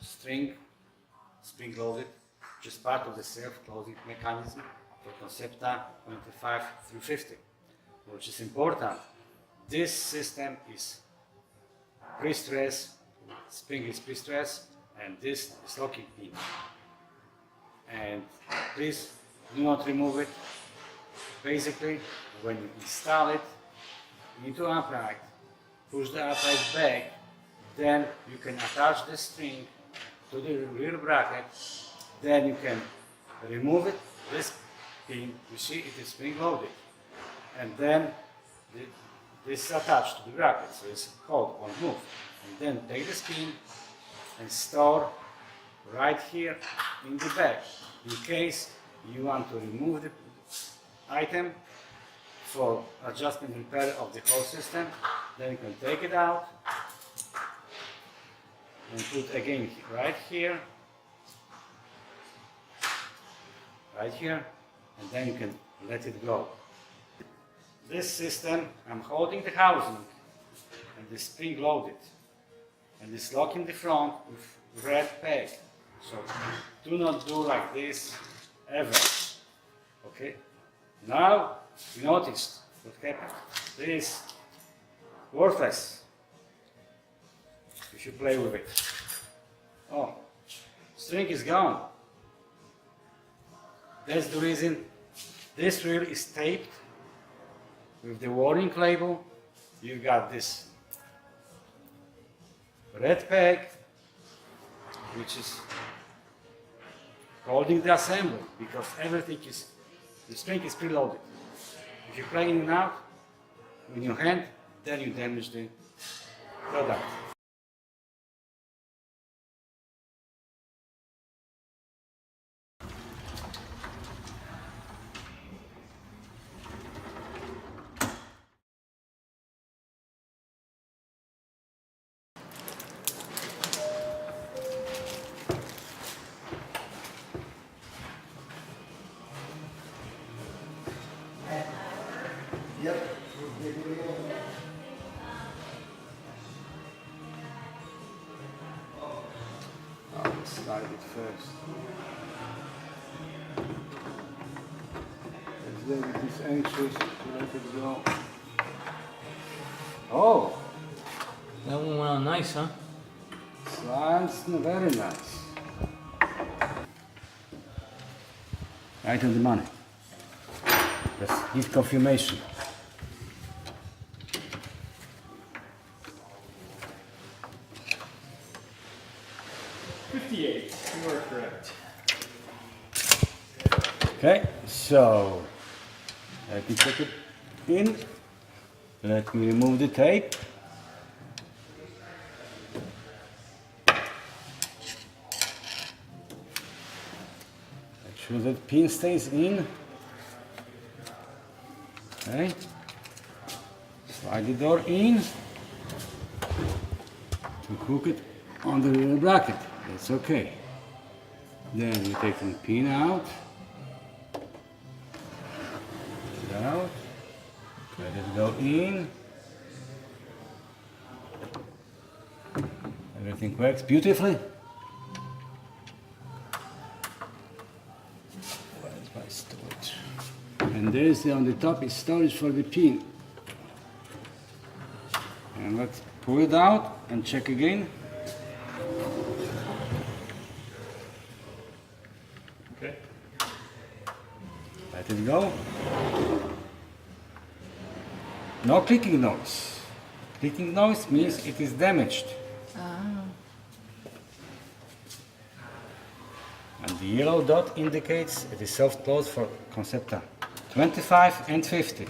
spring loaded, which is part of the self-closing mechanism for Concepta 25 through 50, which is important. This system is pre-stress, spring is pre-stress, and this is locking pin. And please do not remove it. Basically, when you install it into upright, push the upright back, then you can attach the string to the rear bracket, then you can remove it, this pin, you see it is spring loaded, and then this is attached to the bracket, so it's hold, won't move. And then take the pin and store right here in the back, in case you want to remove the item for adjustment and repair of the whole system. Then you can take it out and put again right here, and then you can let it go. This system, I'm holding the housing and the spring loaded, and it's locking the front with red peg. So do not do like this ever. Okay? Now you noticed what happened. This is worthless if you play with it. Oh, string is gone. That's the reason this reel is taped with the warning label. You got this red peg, which is holding the assembly, because everything is, the string is preloaded. If you play in and out with your hand, then you damage the product. Yep. I'll slide it first. Let's let this anxious to let it go. Oh! That one went on nice, huh? Slides very nice. Right on the money. Let's give confirmation. You are correct. Okay, so let me put it in. Let me remove the tape. Make sure that pin stays in. Okay. Slide the door in to hook it on the rear bracket. That's okay. Then we take the pin out. Get it out. Let it go in. Everything works beautifully. Where's my storage? And there's on the top is storage for the pin. And let's pull it out and check again. Okay. Let it go. No clicking noise. Clicking noise means it is damaged. And the yellow dot indicates it is self-closed for Concepta 25 and 50.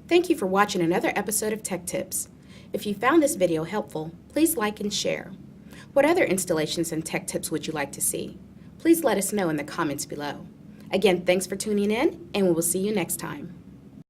Thank you for watching another episode of Tech Tips. If you found this video helpful, please like and share. What other installations and tech tips would you like to see? Please let us know in the comments below. Again, thanks for tuning in, and we will see you next time.